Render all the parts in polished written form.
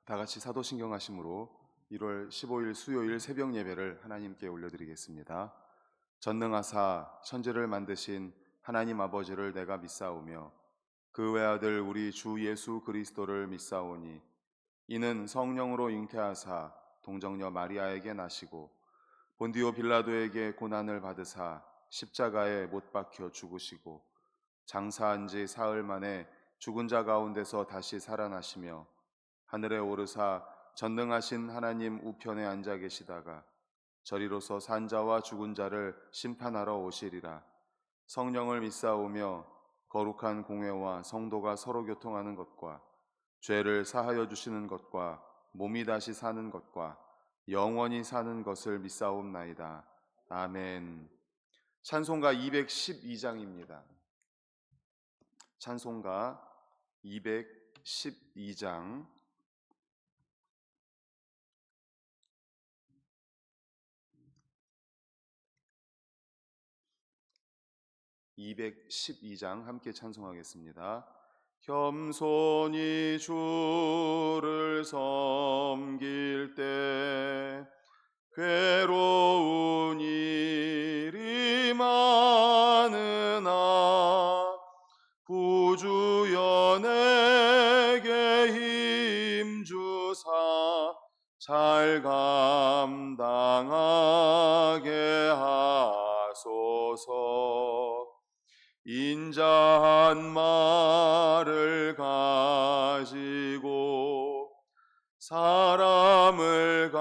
다 같이 사도신경 하심으로 1월 15일 수요일 새벽 예배를 하나님께 올려드리겠습니다. 전능하사 천지를 만드신 하나님 아버지를 내가 믿사오며 그 외아들 우리 주 예수 그리스도를 믿사오니 이는 성령으로 잉태하사 동정녀 마리아에게 나시고 본디오 빌라도에게 고난을 받으사 십자가에 못 박혀 죽으시고 장사한 지 사흘 만에 죽은 자 가운데서 다시 살아나시며 하늘에 오르사 전능하신 하나님 우편에 앉아 계시다가 저리로서 산 자와 죽은 자를 심판하러 오시리라. 성령을 믿사오며 거룩한 공회와 성도가 서로 교통하는 것과 죄를 사하여 주시는 것과 몸이 다시 사는 것과 영원히 사는 것을 믿사옵나이다. 아멘. 찬송가 212장입니다. 찬송가 212장 212장 함께 찬송하겠습니다. 겸손히 주를 섬길 때 괴로운 일이 많으나 구주여 내게 힘주사 잘 감당하게 하소서. 인자한 말을 가지고 사람을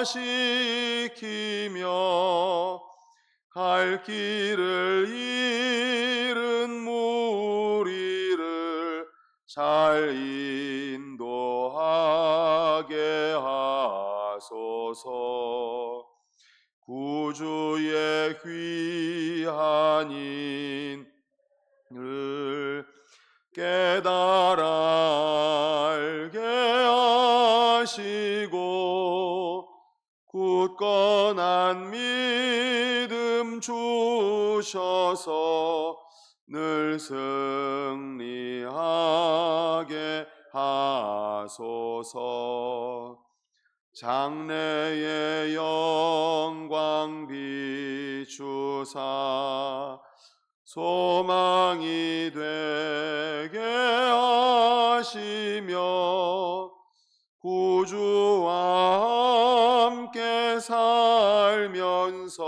감화시키며 갈 길을 잃은 무리를 잘 인도하게 하소서. 구주의 귀한 인을 깨달아 알게 하시고 굳건한 믿음 주셔서 늘 승리하게 하소서. 장래의 영광 비추사 소망이 되게 하시며 구주와 함께 살면서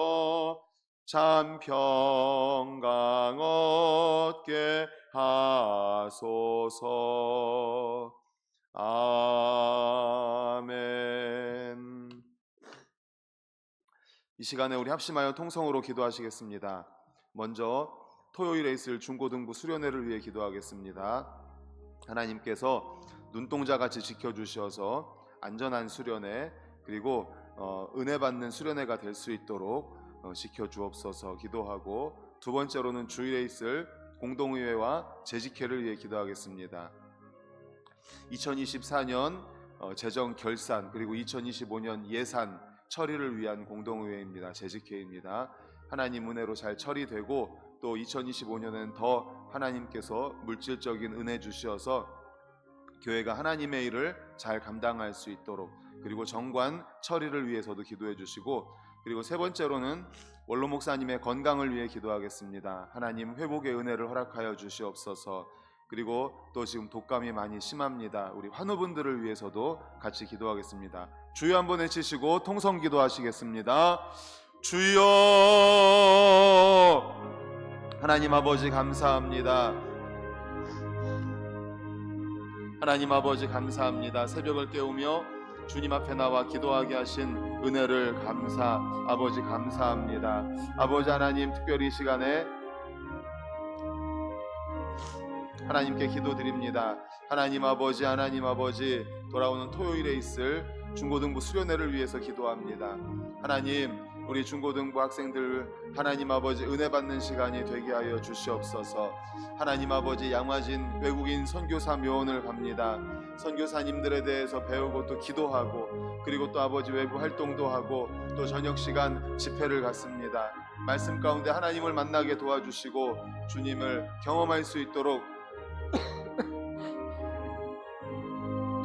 참 평강 얻게 하소서. 아멘. 이 시간에 우리 합심하여 통성으로 기도하시겠습니다. 먼저 토요일에 있을 중고등부 수련회를 위해 기도하겠습니다. 하나님께서 눈동자같이 지켜주셔서 안전한 수련회 그리고 은혜 받는 수련회가 될 수 있도록 지켜주옵소서 기도하고, 두 번째로는 주일에 있을 공동의회와 재직회를 위해 기도하겠습니다. 2024년 재정 결산 그리고 2025년 예산 처리를 위한 공동의회입니다. 재직회입니다. 하나님 은혜로 잘 처리되고 또 2025년엔 더 하나님께서 물질적인 은혜 주셔서 교회가 하나님의 일을 잘 감당할 수 있도록, 그리고 정관 처리를 위해서도 기도해 주시고, 그리고 세 번째로는 원로 목사님의 건강을 위해 기도하겠습니다. 하나님 회복의 은혜를 허락하여 주시옵소서. 그리고 또 지금 독감이 많이 심합니다. 우리 환우분들을 위해서도 같이 기도하겠습니다. 주여 한번 외치시고 통성 기도하시겠습니다. 주여. 하나님 아버지 감사합니다. 하나님 아버지 감사합니다. 새벽을 깨우며 주님 앞에 나와 기도하게 하신 은혜를 아버지 감사합니다. 아버지 하나님, 특별히 이 시간에 하나님께 기도드립니다. 하나님 아버지 돌아오는 토요일에 있을 중고등부 수련회를 위해서 기도합니다. 하나님, 우리 중고등부 학생들 하나님 아버지 은혜 받는 시간이 되게 하여 주시옵소서. 하나님 아버지, 양화진 외국인 선교사 묘원을 갑니다. 선교사님들에 대해서 배우고 또 기도하고, 그리고 또 아버지 외부 활동도 하고 또 저녁 시간 집회를 갔습니다. 말씀 가운데 하나님을 만나게 도와주시고 주님을 경험할 수 있도록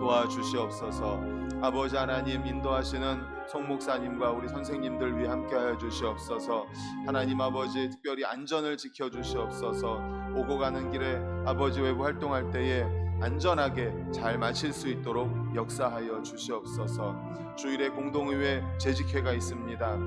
도와주시옵소서. 아버지 하나님, 인도하시는 송 목사님과 우리 선생님들 위해 함께하여 주시옵소서. 하나님 아버지, 특별히 안전을 지켜주시옵소서. 오고 가는 길에 아버지 외부 활동할 때에 안전하게 잘 마칠 수 있도록 역사하여 주시옵소서. 주일에 공동의회 재직회가 있습니다.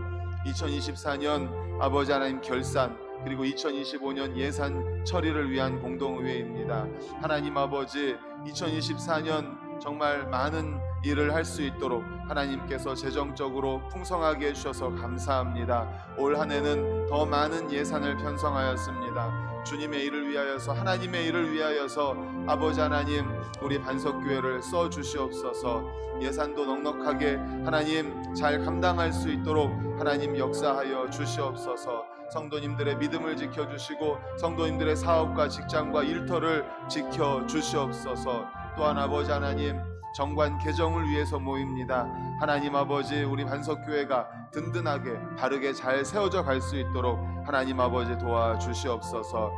2024년 아버지 하나님 결산, 그리고 2025년 예산 처리를 위한 공동의회입니다. 하나님 아버지, 2024년 정말 많은 일을 할 수 있도록 하나님께서 재정적으로 풍성하게 해주셔서 감사합니다. 올 한 해는 더 많은 예산을 편성하였습니다. 주님의 일을 위하여서, 하나님의 일을 위하여서 아버지 하나님, 우리 반석교회를 써주시옵소서. 예산도 넉넉하게 하나님 잘 감당할 수 있도록 하나님 역사하여 주시옵소서. 성도님들의 믿음을 지켜주시고 성도님들의 사업과 직장과 일터를 지켜주시옵소서. 또한 아버지 하나님, 정관 개정을 위해서 모입니다. 하나님 아버지, 우리 반석교회가 든든하게 바르게 잘 세워져 갈 수 있도록 하나님 아버지 도와주시옵소서.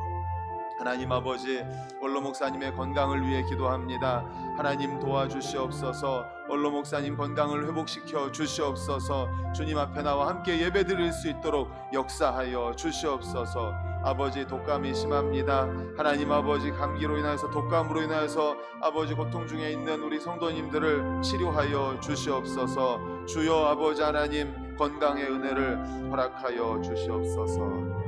하나님 아버지, 원로 목사님의 건강을 위해 기도합니다. 하나님 도와주시옵소서. 원로 목사님 건강을 회복시켜 주시옵소서. 주님 앞에 나와 함께 예배드릴 수 있도록 역사하여 주시옵소서. 아버지, 독감이 심합니다. 하나님 아버지, 감기로 인하여서, 독감으로 인하여서 아버지 고통 중에 있는 우리 성도님들을 치료하여 주시옵소서. 주여 아버지 하나님, 건강의 은혜를 허락하여 주시옵소서.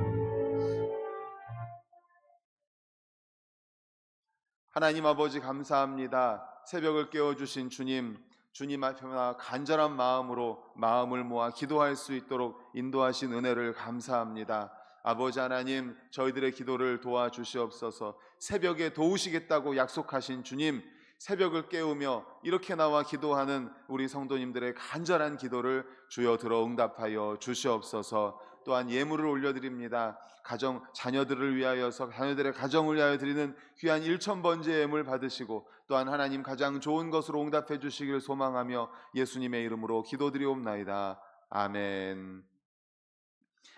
하나님 아버지, 감사합니다. 새벽을 깨워주신 주님, 주님 앞에 나 간절한 마음으로 마음을 모아 기도할 수 있도록 인도하신 은혜를 감사합니다. 아버지 하나님, 저희들의 기도를 도와주시옵소서. 새벽에 도우시겠다고 약속하신 주님, 새벽을 깨우며 이렇게 나와 기도하는 우리 성도님들의 간절한 기도를 주여 들어 응답하여 주시옵소서. 또한 예물을 올려드립니다. 가정, 자녀들을 위하여서, 자녀들의 가정을 위하여 드리는 귀한 1,000번째 예물 받으시고, 또한 하나님 가장 좋은 것으로 응답해 주시길 소망하며 예수님의 이름으로 기도드리옵나이다. 아멘.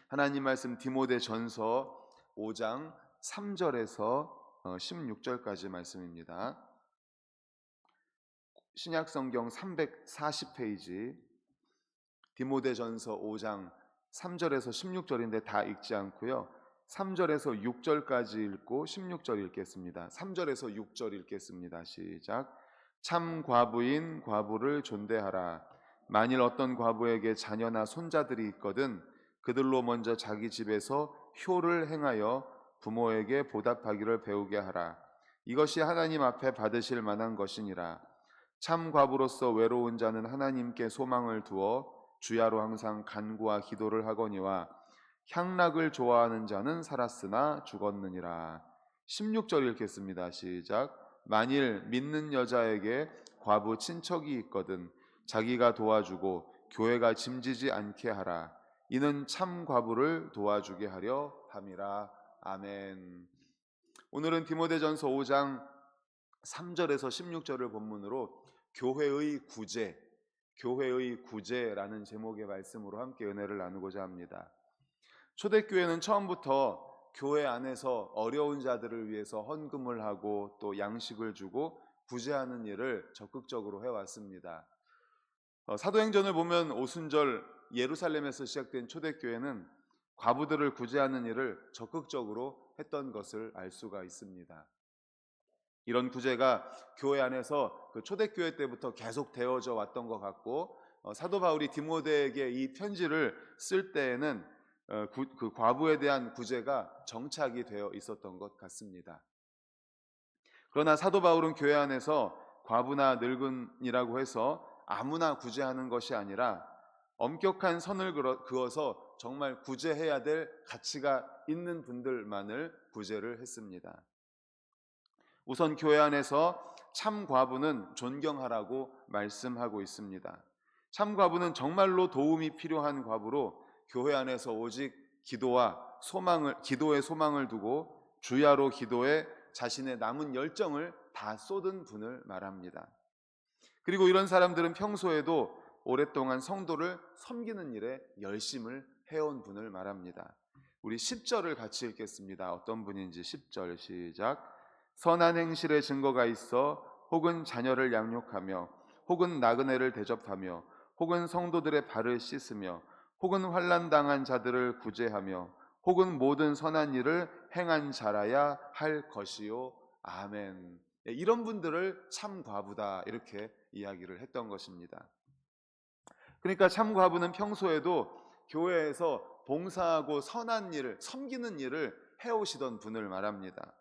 하나님 말씀 디모데전서 5장 3절에서 16절까지 말씀입니다. 신약성경 340페이지 디모데전서 5장 3절에서 16절인데 다 읽지 않고요, 3절에서 6절까지 읽고 16절 읽겠습니다. 3절에서 6절 읽겠습니다. 시작. 참 과부인 과부를 존대하라. 만일 어떤 과부에게 자녀나 손자들이 있거든 그들로 먼저 자기 집에서 효를 행하여 부모에게 보답하기를 배우게 하라. 이것이 하나님 앞에 받으실 만한 것이니라. 참 과부로서 외로운 자는 하나님께 소망을 두어 주야로 항상 간구와 기도를 하거니와 향락을 좋아하는 자는 살았으나 죽었느니라. 16절 읽겠습니다. 시작. 만일 믿는 여자에게 과부 친척이 있거든 자기가 도와주고 교회가 짐지지 않게 하라. 이는 참 과부를 도와주게 하려 함이라. 아멘. 오늘은 디모데전서 5장 3절에서 16절을 본문으로 교회의 구제라는 제목의 말씀으로 함께 은혜를 나누고자 합니다. 초대교회는 처음부터 교회 안에서 어려운 자들을 위해서 헌금을 하고 또 양식을 주고 구제하는 일을 적극적으로 해왔습니다. 사도행전을 보면 오순절 예루살렘에서 시작된 초대교회는 과부들을 구제하는 일을 적극적으로 했던 것을 알 수가 있습니다. 이런 구제가 교회 안에서 그 초대교회 때부터 계속 되어져 왔던 것 같고, 사도 바울이 디모데에게 이 편지를 쓸 때에는 그 과부에 대한 구제가 정착이 되어 있었던 것 같습니다. 그러나 사도 바울은 교회 안에서 과부나 늙은이라고 해서 아무나 구제하는 것이 아니라 엄격한 선을 그어서 정말 구제해야 될 가치가 있는 분들만을 구제를 했습니다. 우선 교회 안에서 참 과부는 존경하라고 말씀하고 있습니다. 참 과부는 정말로 도움이 필요한 과부로 교회 안에서 오직 기도에 소망을 두고 주야로 기도에 자신의 남은 열정을 다 쏟은 분을 말합니다. 그리고 이런 사람들은 평소에도 오랫동안 성도를 섬기는 일에 열심을 해온 분을 말합니다. 우리 10절을 같이 읽겠습니다. 어떤 분인지 10절 시작. 선한 행실의 증거가 있어 혹은 자녀를 양육하며 혹은 나그네를 대접하며 혹은 성도들의 발을 씻으며 혹은 환난 당한 자들을 구제하며 혹은 모든 선한 일을 행한 자라야 할 것이요. 아멘. 이런 분들을 참 과부다, 이렇게 이야기를 했던 것입니다. 그러니까 참 과부는 평소에도 교회에서 봉사하고 선한 일을, 섬기는 일을 해오시던 분을 말합니다.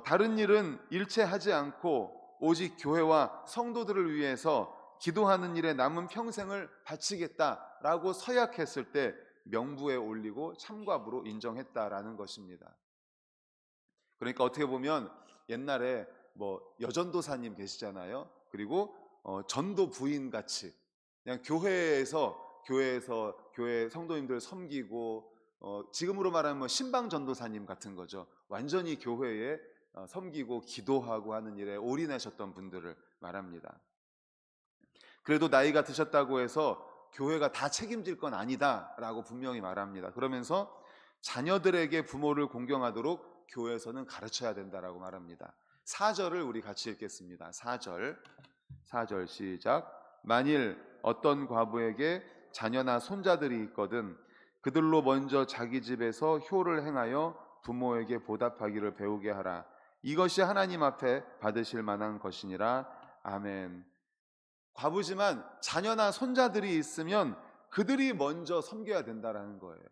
다른 일은 일체 하지 않고 오직 교회와 성도들을 위해서 기도하는 일에 남은 평생을 바치겠다라고 서약했을 때 명부에 올리고 참과부로 인정했다라는 것입니다. 그러니까 어떻게 보면 옛날에 여전도사님 계시잖아요. 그리고 전도 부인 같이 그냥 교회에서 교회 성도님들 섬기고, 지금으로 말하면 신방 전도사님 같은 거죠. 완전히 교회에 섬기고 기도하고 하는 일에 올인하셨던 분들을 말합니다. 그래도 나이가 드셨다고 해서 교회가 다 책임질 건 아니다라고 분명히 말합니다. 그러면서 자녀들에게 부모를 공경하도록 교회에서는 가르쳐야 된다라고 말합니다. 4절을 우리 같이 읽겠습니다. 4절 시작. 만일 어떤 과부에게 자녀나 손자들이 있거든 그들로 먼저 자기 집에서 효를 행하여 부모에게 보답하기를 배우게 하라. 이것이 하나님 앞에 받으실 만한 것이니라. 아멘. 과부지만 자녀나 손자들이 있으면 그들이 먼저 섬겨야 된다라는 거예요.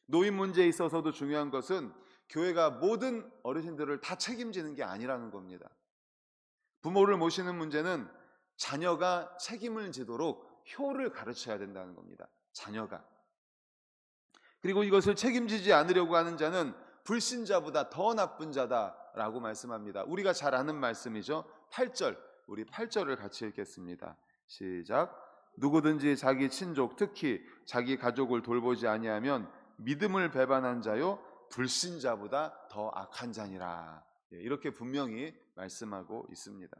노인 문제에 있어서도 중요한 것은 교회가 모든 어르신들을 다 책임지는 게 아니라는 겁니다. 부모를 모시는 문제는 자녀가 책임을 지도록 효를 가르쳐야 된다는 겁니다. 자녀가. 그리고 이것을 책임지지 않으려고 하는 자는 불신자보다 더 나쁜 자다라고 말씀합니다. 우리가 잘 아는 말씀이죠. 8절, 우리 8절을 같이 읽겠습니다. 시작. 누구든지 자기 친족, 특히 자기 가족을 돌보지 아니하면 믿음을 배반한 자요 불신자보다 더 악한 자니라. 이렇게 분명히 말씀하고 있습니다.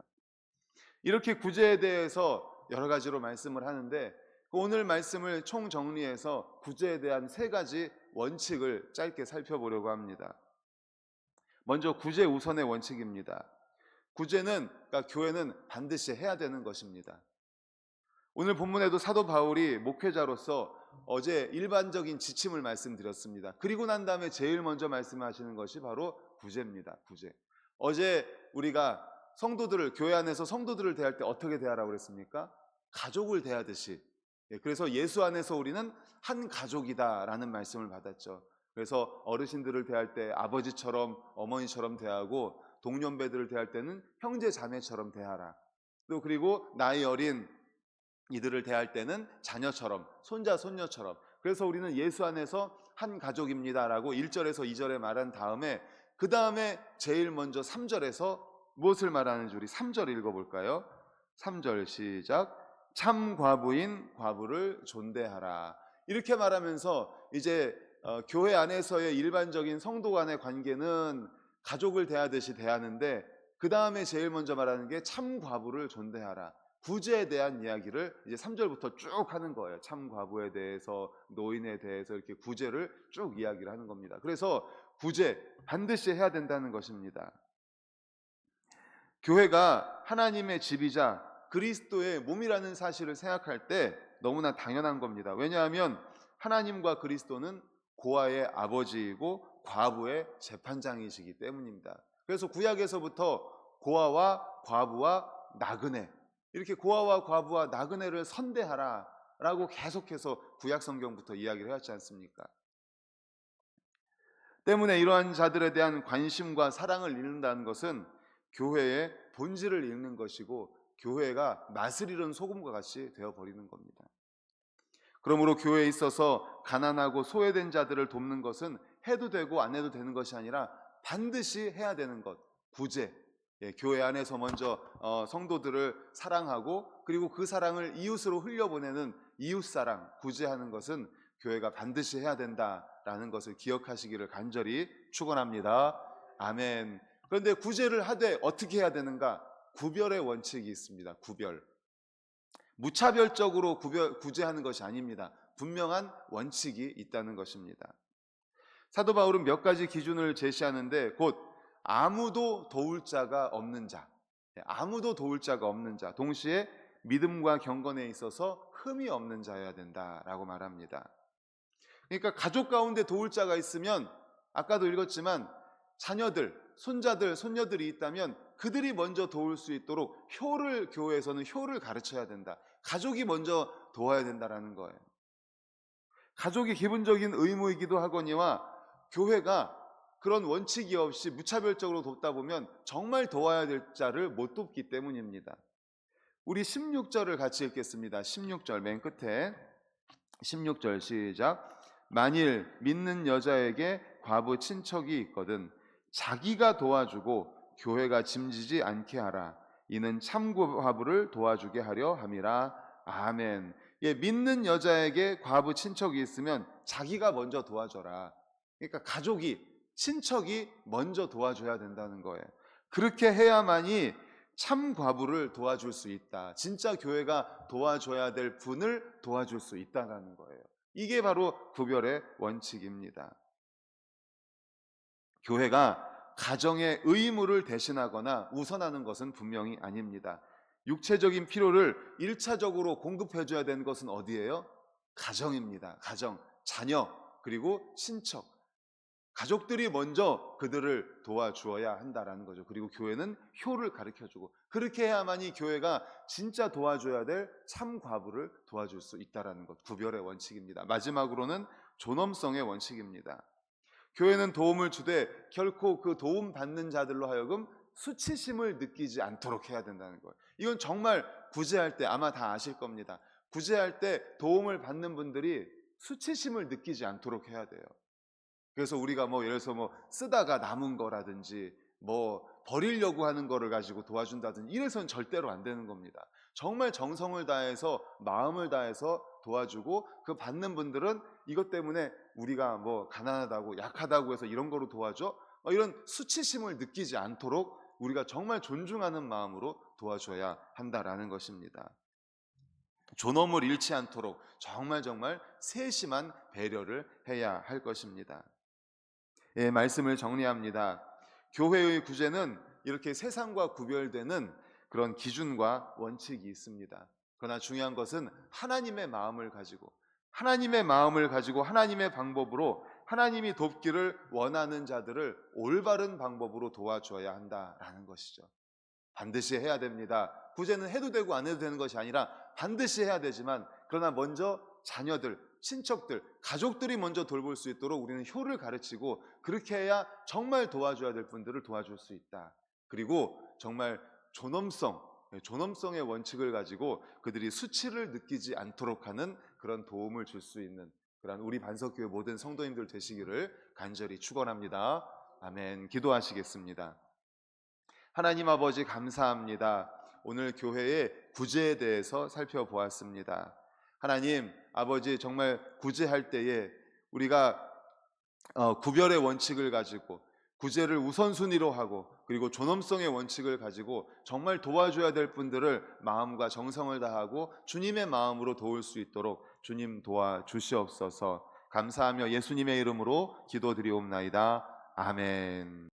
이렇게 구제에 대해서 여러 가지로 말씀을 하는데 오늘 말씀을 총정리해서 구제에 대한 3가지 원칙을 짧게 살펴보려고 합니다. 먼저 구제 우선의 원칙입니다. 구제는, 그러니까 교회는 반드시 해야 되는 것입니다. 오늘 본문에도 사도 바울이 목회자로서 어제 일반적인 지침을 말씀드렸습니다. 그리고 난 다음에 제일 먼저 말씀하시는 것이 바로 구제입니다. 구제. 어제 우리가 교회 안에서 성도들을 대할 때 어떻게 대하라고 그랬습니까? 가족을 대하듯이. 그래서 예수 안에서 우리는 한 가족이다라는 말씀을 받았죠. 그래서 어르신들을 대할 때 아버지처럼 어머니처럼 대하고 동년배들을 대할 때는 형제 자매처럼 대하라. 또 그리고 나이 어린 이들을 대할 때는 자녀처럼, 손자 손녀처럼. 그래서 우리는 예수 안에서 한 가족입니다라고 1절에서 2절에 말한 다음에 그 다음에 제일 먼저 3절에서 무엇을 말하는지 우리 3절 읽어볼까요? 3절 시작. 참 과부인 과부를 존대하라. 이렇게 말하면서 이제 교회 안에서의 일반적인 성도 간의 관계는 가족을 대하듯이 대하는데 그 다음에 제일 먼저 말하는 게 참 과부를 존대하라. 구제에 대한 이야기를 이제 3절부터 쭉 하는 거예요. 참 과부에 대해서, 노인에 대해서 이렇게 구제를 쭉 이야기를 하는 겁니다. 그래서 구제 반드시 해야 된다는 것입니다. 교회가 하나님의 집이자 그리스도의 몸이라는 사실을 생각할 때 너무나 당연한 겁니다. 왜냐하면 하나님과 그리스도는 고아의 아버지이고 과부의 재판장이시기 때문입니다. 그래서 구약에서부터 고아와 과부와 나그네, 이렇게 고아와 과부와 나그네를 선대하라 라고 계속해서 구약 성경부터 이야기를 해왔지 않습니까? 때문에 이러한 자들에 대한 관심과 사랑을 잃는다는 것은 교회의 본질을 잃는 것이고 교회가 맛을 잃은 소금과 같이 되어버리는 겁니다. 그러므로 교회에 있어서 가난하고 소외된 자들을 돕는 것은 해도 되고 안 해도 되는 것이 아니라 반드시 해야 되는 것, 구제. 교회 안에서 먼저 성도들을 사랑하고 그리고 그 사랑을 이웃으로 흘려보내는 이웃사랑, 구제하는 것은 교회가 반드시 해야 된다라는 것을 기억하시기를 간절히 축원합니다. 아멘. 그런데 구제를 하되 어떻게 해야 되는가? 구별의 원칙이 있습니다. 구별. 무차별적으로 구제하는 것이 아닙니다. 분명한 원칙이 있다는 것입니다. 사도 바울은 몇 가지 기준을 제시하는데 곧 아무도 도울 자가 없는 자, 아무도 도울 자가 없는 자, 동시에 믿음과 경건에 있어서 흠이 없는 자여야 된다라고 말합니다. 그러니까 가족 가운데 도울 자가 있으면 아까도 읽었지만 자녀들, 손자들, 손녀들이 있다면 그들이 먼저 도울 수 있도록 교회에서는 효를 가르쳐야 된다. 가족이 먼저 도와야 된다라는 거예요. 가족이 기본적인 의무이기도 하거니와 교회가 그런 원칙이 없이 무차별적으로 돕다 보면 정말 도와야 될 자를 못 돕기 때문입니다. 우리 16절을 같이 읽겠습니다. 16절 맨 끝에 16절 시작. 만일 믿는 여자에게 과부 친척이 있거든 자기가 도와주고 교회가 짐지지 않게 하라. 이는 참 과부를 도와주게 하려 함이라. 아멘. 믿는 여자에게 과부 친척이 있으면 자기가 먼저 도와줘라. 그러니까 가족이, 친척이 먼저 도와줘야 된다는 거예요. 그렇게 해야만이 참 과부를 도와줄 수 있다. 진짜 교회가 도와줘야 될 분을 도와줄 수 있다는 거예요. 이게 바로 구별의 원칙입니다. 교회가 가정의 의무를 대신하거나 우선하는 것은 분명히 아닙니다. 육체적인 필요를 1차적으로 공급해줘야 되는 것은 어디예요? 가정입니다. 가정, 자녀, 그리고 친척. 가족들이 먼저 그들을 도와주어야 한다라는 거죠. 그리고 교회는 효를 가르쳐주고 그렇게 해야만이 교회가 진짜 도와줘야 될 참 과부를 도와줄 수 있다라는 것, 구별의 원칙입니다. 마지막으로는 존엄성의 원칙입니다. 교회는 도움을 주되 결코 그 도움 받는 자들로 하여금 수치심을 느끼지 않도록 해야 된다는 거예요. 이건 정말 구제할 때 아마 다 아실 겁니다. 구제할 때 도움을 받는 분들이 수치심을 느끼지 않도록 해야 돼요. 그래서 우리가 예를 들어서 쓰다가 남은 거라든지 버리려고 하는 거를 가지고 도와준다든지 이래서는 절대로 안 되는 겁니다. 정말 정성을 다해서 마음을 다해서 도와주고 그 받는 분들은 이것 때문에 우리가 가난하다고 약하다고 해서 이런 거로 도와줘? 이런 수치심을 느끼지 않도록 우리가 정말 존중하는 마음으로 도와줘야 한다라는 것입니다. 존엄을 잃지 않도록 정말 세심한 배려를 해야 할 것입니다. 말씀을 정리합니다. 교회의 구제는 이렇게 세상과 구별되는 그런 기준과 원칙이 있습니다. 그러나 중요한 것은 하나님의 마음을 가지고 하나님의 방법으로 하나님이 돕기를 원하는 자들을 올바른 방법으로 도와줘야 한다라는 것이죠. 반드시 해야 됩니다. 구제는 해도 되고 안 해도 되는 것이 아니라 반드시 해야 되지만 그러나 먼저 자녀들, 친척들, 가족들이 먼저 돌볼 수 있도록 우리는 효를 가르치고 그렇게 해야 정말 도와줘야 될 분들을 도와줄 수 있다. 그리고 정말 존엄성의 원칙을 가지고 그들이 수치를 느끼지 않도록 하는 그런 도움을 줄 수 있는 그런 우리 반석교회 모든 성도님들 되시기를 간절히 축원합니다. 아멘. 기도하시겠습니다. 하나님 아버지 감사합니다. 오늘 교회의 구제에 대해서 살펴보았습니다. 하나님 아버지 정말 구제할 때에 우리가 구별의 원칙을 가지고 구제를 우선순위로 하고 그리고 존엄성의 원칙을 가지고 정말 도와줘야 될 분들을 마음과 정성을 다하고 주님의 마음으로 도울 수 있도록 주님 도와주시옵소서. 감사하며 예수님의 이름으로 기도드리옵나이다. 아멘.